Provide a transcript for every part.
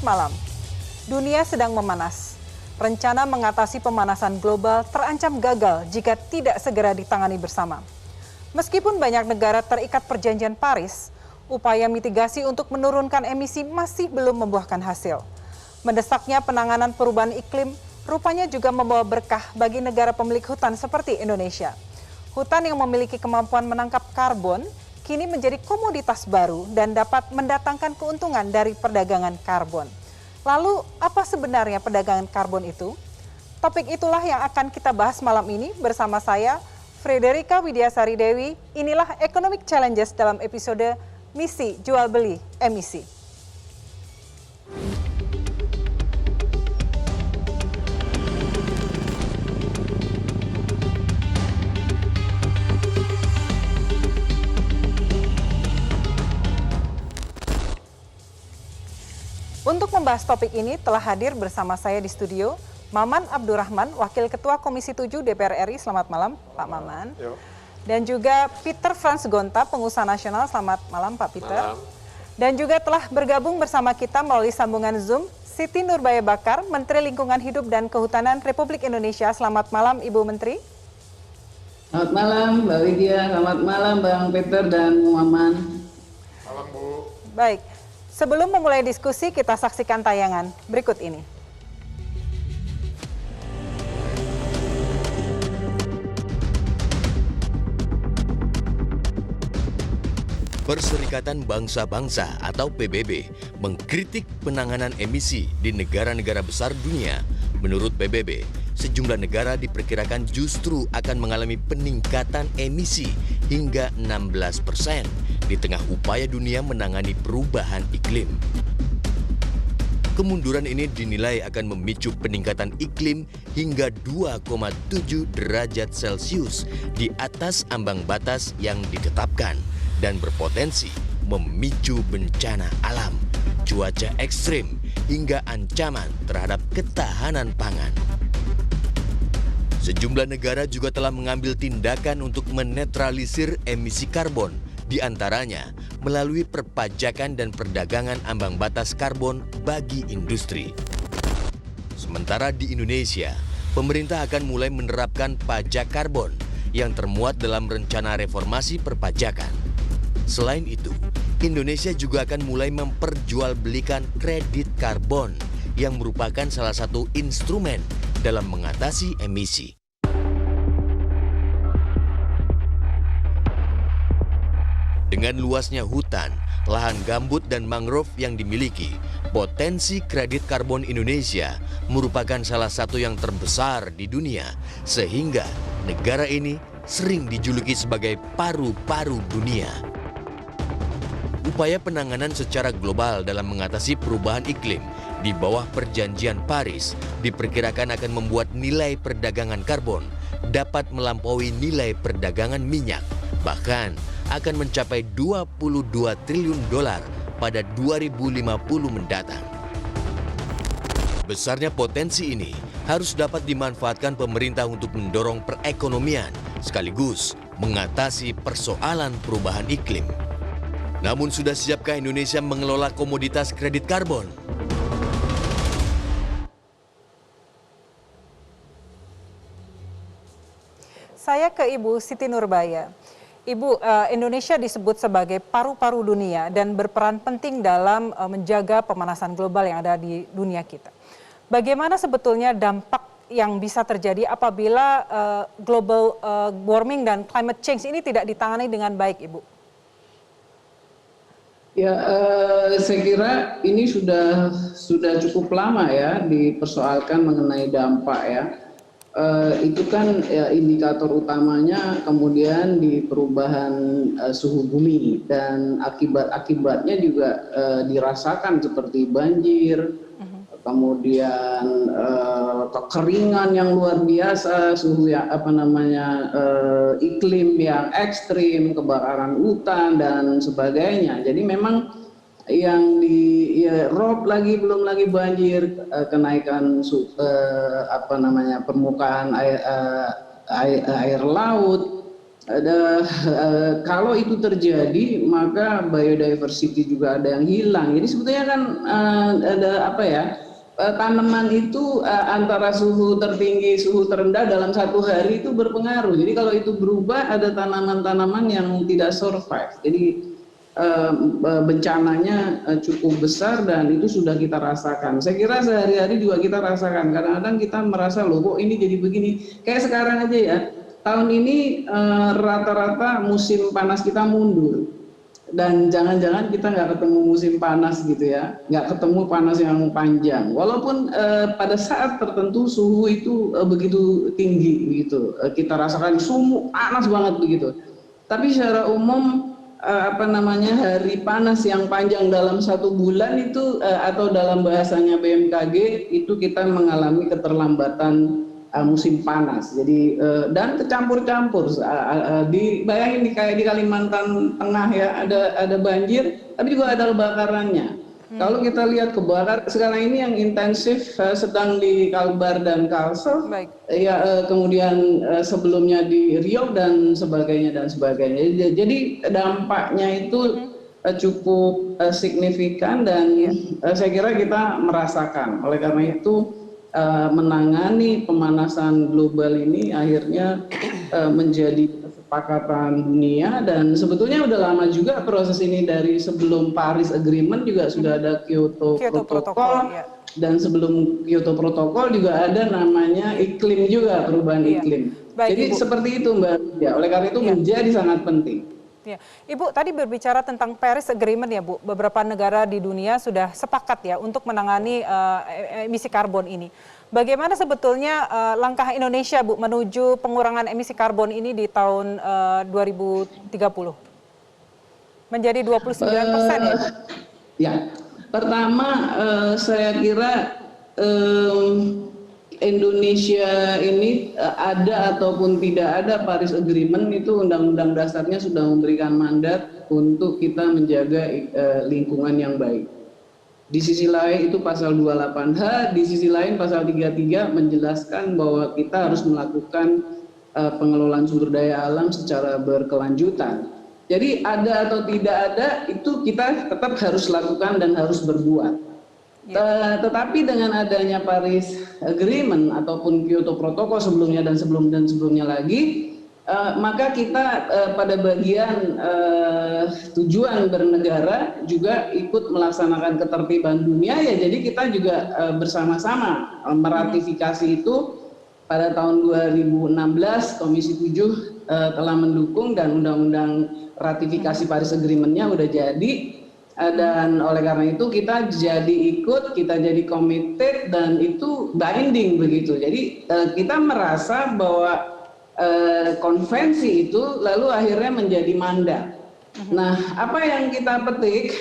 malam. Dunia sedang memanas. Rencana mengatasi pemanasan global terancam gagal jika tidak segera ditangani bersama. Meskipun banyak negara terikat perjanjian Paris, upaya mitigasi untuk menurunkan emisi masih belum membuahkan hasil. Mendesaknya penanganan perubahan iklim rupanya juga membawa berkah bagi negara pemilik hutan seperti Indonesia. Hutan yang memiliki kemampuan menangkap karbon kini menjadi komoditas baru dan dapat mendatangkan keuntungan dari perdagangan karbon. Lalu, apa sebenarnya perdagangan karbon itu? Topik itulah yang akan kita bahas malam ini bersama saya, Frederika Widiasari Dewi. Inilah Economic Challenges dalam episode Misi Jual Beli Emisi. Untuk membahas topik ini telah hadir bersama saya di studio Maman Abdurrahman, Wakil Ketua Komisi 7 DPR RI. Selamat malam, Pak Maman. Yo. Dan juga Peter Frans Gonta, Pengusaha Nasional. Selamat malam, Pak Peter. Malam. Dan juga telah bergabung bersama kita melalui sambungan Zoom Siti Nurbaya Bakar, Menteri Lingkungan Hidup dan Kehutanan Republik Indonesia. Selamat malam, Ibu Menteri. Selamat malam, Mbak Widya. Selamat malam, Bang Peter dan Maman. Malam, Bu. Baik. Sebelum memulai diskusi, kita saksikan tayangan berikut ini. Perserikatan Bangsa-Bangsa atau PBB mengkritik penanganan emisi di negara-negara besar dunia. Menurut PBB, sejumlah negara diperkirakan justru akan mengalami peningkatan emisi hingga 16% di tengah upaya dunia menangani perubahan iklim. Kemunduran ini dinilai akan memicu peningkatan iklim hingga 2,7 derajat Celcius di atas ambang batas yang ditetapkan dan berpotensi memicu bencana alam, cuaca ekstrim, hingga ancaman terhadap ketahanan pangan. Sejumlah negara juga telah mengambil tindakan untuk menetralisir emisi karbon, di antaranya melalui perpajakan dan perdagangan ambang batas karbon bagi industri. Sementara di Indonesia, pemerintah akan mulai menerapkan pajak karbon yang termuat dalam rencana reformasi perpajakan. Selain itu, Indonesia juga akan mulai memperjualbelikan kredit karbon yang merupakan salah satu instrumen dalam mengatasi emisi. Dengan luasnya hutan, lahan gambut dan mangrove yang dimiliki, potensi kredit karbon Indonesia merupakan salah satu yang terbesar di dunia, sehingga negara ini sering dijuluki sebagai paru-paru dunia. Upaya penanganan secara global dalam mengatasi perubahan iklim di bawah perjanjian Paris diperkirakan akan membuat nilai perdagangan karbon dapat melampaui nilai perdagangan minyak, bahkan akan mencapai 22 triliun dolar pada 2050 mendatang. Besarnya potensi ini harus dapat dimanfaatkan pemerintah untuk mendorong perekonomian sekaligus mengatasi persoalan perubahan iklim. Namun sudah siapkah Indonesia mengelola komoditas kredit karbon? Saya ke Ibu Siti Nurbaya. Ibu, Indonesia disebut sebagai paru-paru dunia dan berperan penting dalam menjaga pemanasan global yang ada di dunia kita. Bagaimana sebetulnya dampak yang bisa terjadi apabila global warming dan climate change ini tidak ditangani dengan baik, Ibu? Ya, saya kira ini sudah cukup lama ya dipersoalkan mengenai dampak ya. Itu kan ya, indikator utamanya kemudian di perubahan suhu bumi dan akibatnya juga dirasakan seperti banjir, kemudian kekeringan yang luar biasa, suhu yang iklim yang ekstrim, kebakaran hutan dan sebagainya. Jadi memang yang rob lagi belum lagi banjir, kenaikan permukaan air laut, Kalau itu terjadi maka biodiversity juga ada yang hilang. Jadi sebetulnya kan ada apa ya, tanaman itu antara suhu tertinggi suhu terendah dalam satu hari itu berpengaruh. Jadi kalau itu berubah ada tanaman-tanaman yang tidak survive. Jadi bencananya cukup besar dan itu sudah kita rasakan. Saya kira sehari-hari juga kita rasakan. Kadang-kadang kita merasa loh kok ini jadi begini. Kayak sekarang aja ya. Tahun ini rata-rata musim panas kita mundur dan jangan-jangan kita nggak ketemu musim panas gitu ya, nggak ketemu panas yang panjang. Walaupun pada saat tertentu suhu itu begitu tinggi begitu, kita rasakan suhu panas banget begitu. Tapi secara umum hari panas yang panjang dalam satu bulan itu atau dalam bahasanya BMKG itu kita mengalami keterlambatan musim panas. Jadi dan kecampur-campur. Bayangin kayak di Kalimantan Tengah ya, ada banjir, tapi juga ada kebakarannya. Kalau kita lihat kebakaran sekarang ini yang intensif sedang di Kalbar dan Kalsel, ya kemudian sebelumnya di Riau dan sebagainya dan sebagainya. Jadi dampaknya itu cukup signifikan dan saya kira kita merasakan. Oleh karena itu menangani pemanasan global ini akhirnya menjadi kesepakatan dunia dan sebetulnya udah lama juga proses ini dari sebelum Paris Agreement juga sudah ada Kyoto Protocol dan sebelum Kyoto Protocol juga ada namanya iklim juga, perubahan iklim. Jadi seperti itu Mbak. Ya, oleh karena itu menjadi sangat penting. Ya. Ibu tadi berbicara tentang Paris Agreement ya Bu, beberapa negara di dunia sudah sepakat ya untuk menangani emisi karbon ini. Bagaimana sebetulnya langkah Indonesia Bu menuju pengurangan emisi karbon ini di tahun 2030? Menjadi 29% ya? Ya, pertama saya kira Indonesia ini ada ataupun tidak ada Paris Agreement itu undang-undang dasarnya sudah memberikan mandat untuk kita menjaga lingkungan yang baik. Di sisi lain itu pasal 28H, di sisi lain pasal 33 menjelaskan bahwa kita harus melakukan pengelolaan sumber daya alam secara berkelanjutan. Jadi ada atau tidak ada itu kita tetap harus lakukan dan harus berbuat. Tetapi dengan adanya Paris Agreement ataupun Kyoto Protocol sebelumnya dan sebelumnya lagi, maka kita pada bagian tujuan bernegara juga ikut melaksanakan ketertiban dunia ya. Jadi kita juga bersama-sama meratifikasi itu pada tahun 2016 Komisi 7 telah mendukung dan undang-undang ratifikasi Paris Agreement-nya udah jadi. Dan oleh karena itu kita jadi ikut, kita jadi committed dan itu binding begitu. Jadi kita merasa bahwa konvensi itu lalu akhirnya menjadi mandat. Nah, apa yang kita petik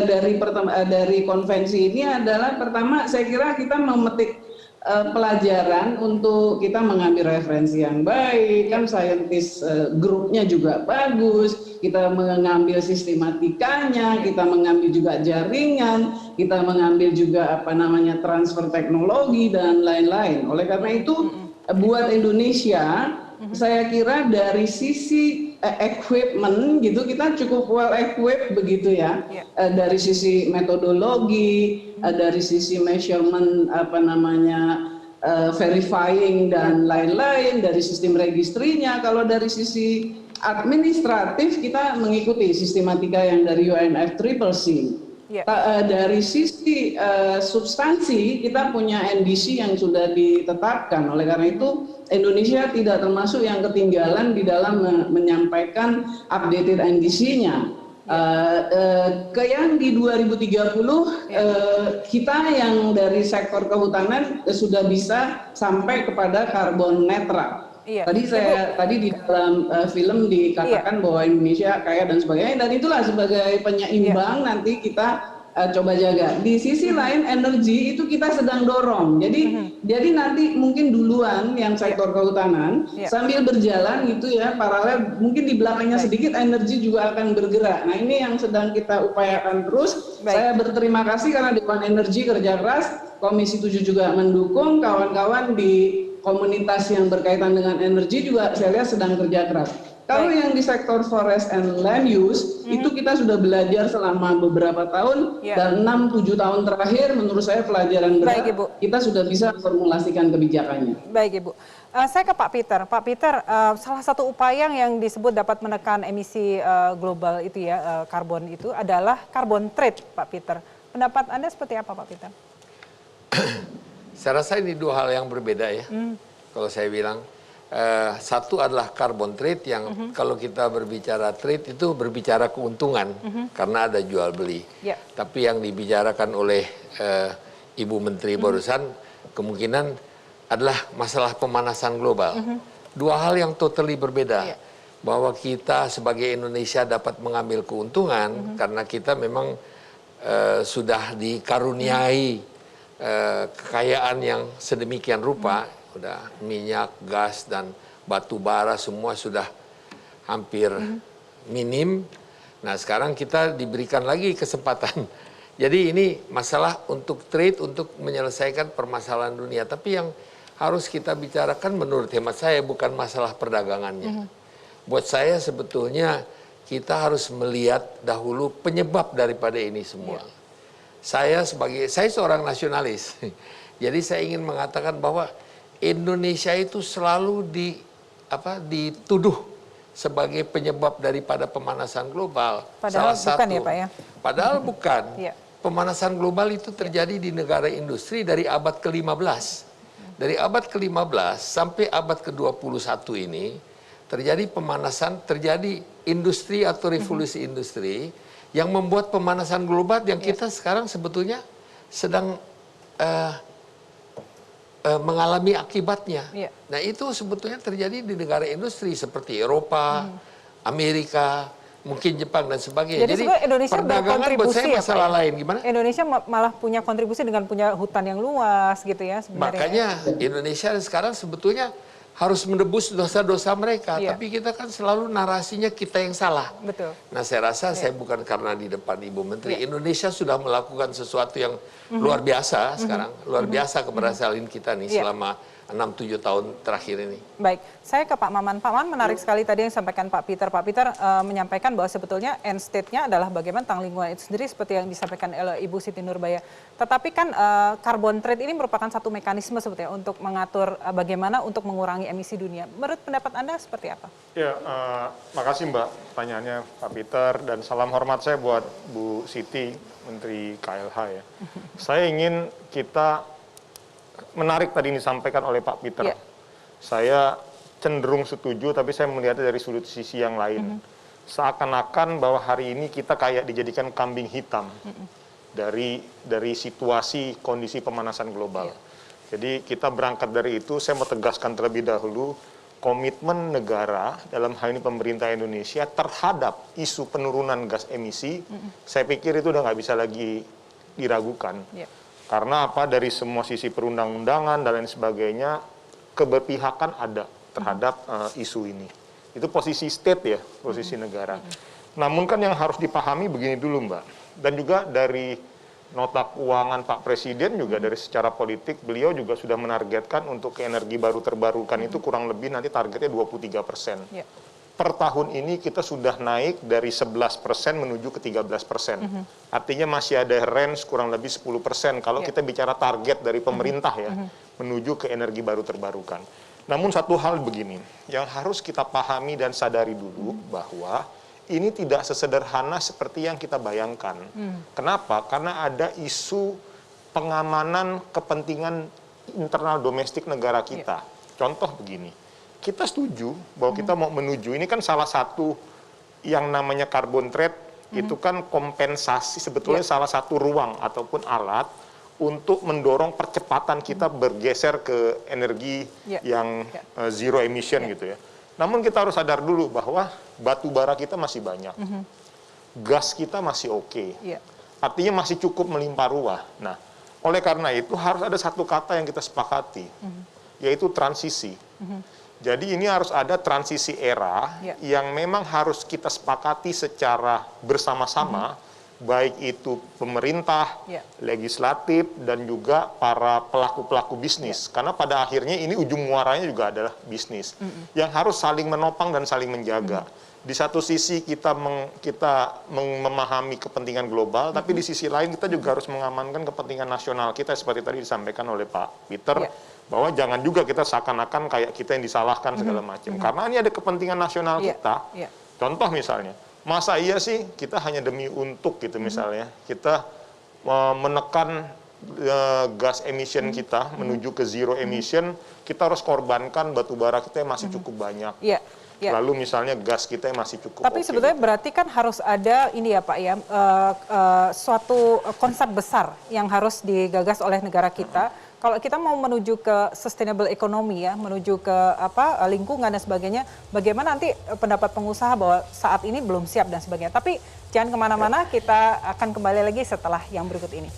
dari konvensi ini adalah pertama saya kira kita memetik pelajaran untuk kita mengambil referensi yang baik, kan saintis grupnya juga bagus, kita mengambil sistematikanya, kita mengambil juga jaringan, kita mengambil juga transfer teknologi dan lain-lain. Oleh karena itu buat Indonesia saya kira dari sisi equipment gitu kita cukup well equipped begitu ya. Dari sisi metodologi, dari sisi measurement verifying dan lain-lain, dari sistem registrinya. Kalau dari sisi administratif kita mengikuti sistematika yang dari UNFCCC. Dari sisi substansi kita punya NDC yang sudah ditetapkan. Oleh karena itu Indonesia tidak termasuk yang ketinggalan di dalam menyampaikan updated NDC-nya. Yang di 2030 kita yang dari sektor kehutanan sudah bisa sampai kepada karbon netral. Tadi di dalam film dikatakan bahwa Indonesia kaya dan sebagainya, dan itulah sebagai penyeimbang nanti kita coba jaga. Di sisi lain energi itu kita sedang dorong. Jadi nanti mungkin duluan yang sektor kehutanan sambil berjalan gitu ya paralel, mungkin di belakangnya sedikit energi juga akan bergerak. Nah ini yang sedang kita upayakan terus. Saya berterima kasih karena Dewan Energi kerja keras, Komisi 7 juga mendukung, kawan-kawan di komunitas yang berkaitan dengan energi juga saya lihat sedang kerja keras. Kalau yang di sektor forest and land use, itu kita sudah belajar selama beberapa tahun, dan 6-7 tahun terakhir menurut saya pelajaran berat, kita sudah bisa formulasikan kebijakannya. Baik Ibu. Saya ke Pak Peter. Pak Peter, salah satu upaya yang disebut dapat menekan emisi global itu ya, karbon itu adalah carbon trade, Pak Peter. Pendapat Anda seperti apa, Pak Peter? Saya rasa ini dua hal yang berbeda ya. Kalau saya bilang, satu adalah carbon trade yang kalau kita berbicara trade itu berbicara keuntungan karena ada jual beli. Tapi yang dibicarakan oleh Ibu Menteri barusan kemungkinan adalah masalah pemanasan global. Dua hal yang totally berbeda. Bahwa kita sebagai Indonesia dapat mengambil keuntungan karena kita memang sudah dikaruniai kekayaan yang sedemikian rupa. Udah minyak, gas, dan batu bara semua sudah hampir minim. Nah sekarang kita diberikan lagi kesempatan. Jadi ini masalah untuk trade, untuk menyelesaikan permasalahan dunia. Tapi yang harus kita bicarakan menurut hemat saya bukan masalah perdagangannya. Buat saya sebetulnya kita harus melihat dahulu penyebab daripada ini semua. Saya seorang nasionalis. Jadi saya ingin mengatakan bahwa Indonesia itu selalu dituduh sebagai penyebab daripada pemanasan global. Padahal bukan ya Pak ya? Padahal bukan. Pemanasan global itu terjadi di negara industri dari abad ke-15. Dari abad ke-15 sampai abad ke-21 ini terjadi pemanasan, terjadi industri atau revolusi industri yang membuat pemanasan global yang kita sekarang sebetulnya sedang mengalami akibatnya. Nah itu sebetulnya terjadi di negara industri seperti Eropa, Amerika, mungkin Jepang dan sebagainya. Jadi Indonesia perdagangan buat saya masalah lain. Gimana? Indonesia malah punya kontribusi dengan punya hutan yang luas gitu ya sebenarnya. Makanya Indonesia sekarang sebetulnya harus menebus dosa-dosa mereka. Tapi kita kan selalu narasinya kita yang salah. Betul. Nah saya rasa saya bukan karena di depan Ibu Menteri. Indonesia sudah melakukan sesuatu yang luar biasa sekarang. Luar biasa keberhasilan kita nih selama 6-7 tahun terakhir ini. Baik, saya ke Pak Maman. Pak Maman menarik sekali tadi yang disampaikan Pak Peter. Pak Peter menyampaikan bahwa sebetulnya end state-nya adalah bagaimana tentang lingkungan itu sendiri seperti yang disampaikan oleh Ibu Siti Nurbaya. Tetapi kan carbon trade ini merupakan satu mekanisme sebetulnya untuk mengatur bagaimana untuk mengurangi emisi dunia. Menurut pendapat Anda seperti apa? Ya, makasih Mbak pertanyaannya Pak Peter, dan salam hormat saya buat Bu Siti, Menteri KLH ya. Saya ingin kita menarik tadi yang disampaikan oleh Pak Peter. Saya cenderung setuju, tapi saya melihatnya dari sudut sisi yang lain. Seakan-akan bahwa hari ini kita kayak dijadikan kambing hitam dari situasi kondisi pemanasan global. Jadi kita berangkat dari itu, saya mau tegaskan terlebih dahulu, komitmen negara, dalam hal ini pemerintah Indonesia, terhadap isu penurunan gas emisi, saya pikir itu udah nggak bisa lagi diragukan. Karena apa, dari semua sisi perundang-undangan dan lain sebagainya, keberpihakan ada terhadap isu ini. Itu posisi state ya, posisi negara. Namun kan yang harus dipahami begini dulu Mbak, dan juga dari nota keuangan Pak Presiden juga dari secara politik, beliau juga sudah menargetkan untuk energi baru terbarukan itu kurang lebih nanti targetnya 23%. Per tahun ini kita sudah naik dari 11% menuju ke 13%. Artinya masih ada range kurang lebih 10% kalau kita bicara target dari pemerintah ya, menuju ke energi baru terbarukan. Namun satu hal begini, yang harus kita pahami dan sadari dulu bahwa ini tidak sesederhana seperti yang kita bayangkan. Kenapa? Karena ada isu pengamanan kepentingan internal domestik negara kita. Contoh begini. Kita setuju bahwa kita mau menuju, ini kan salah satu yang namanya carbon trade, itu kan kompensasi sebetulnya salah satu ruang ataupun alat untuk mendorong percepatan kita bergeser ke energi yang zero emission gitu ya. Namun kita harus sadar dulu bahwa batu bara kita masih banyak, gas kita masih oke, artinya masih cukup melimpah ruah. Nah, oleh karena itu harus ada satu kata yang kita sepakati, yaitu transisi. Jadi ini harus ada transisi era yang memang harus kita sepakati secara bersama-sama baik itu pemerintah, legislatif, dan juga para pelaku-pelaku bisnis. Karena pada akhirnya ini ujung muaranya juga adalah bisnis yang harus saling menopang dan saling menjaga. Di satu sisi kita memahami kepentingan global, tapi di sisi lain kita juga harus mengamankan kepentingan nasional kita seperti tadi disampaikan oleh Pak Peter, bahwa jangan juga kita seakan-akan kayak kita yang disalahkan segala macam. Karena ini ada kepentingan nasional kita. Contoh misalnya, masa iya sih kita hanya demi untuk gitu misalnya, kita menekan gas emission kita menuju ke zero emission, kita harus korbankan batu bara kita yang masih cukup banyak. Lalu misalnya gas kita yang masih cukup. Tapi sebetulnya berarti kan harus ada ini ya Pak ya, suatu konsep besar yang harus digagas oleh negara kita. Kalau kita mau menuju ke sustainable economy ya, menuju ke lingkungan dan sebagainya, bagaimana nanti pendapat pengusaha bahwa saat ini belum siap dan sebagainya. Tapi jangan kemana-mana, kita akan kembali lagi setelah yang berikut ini.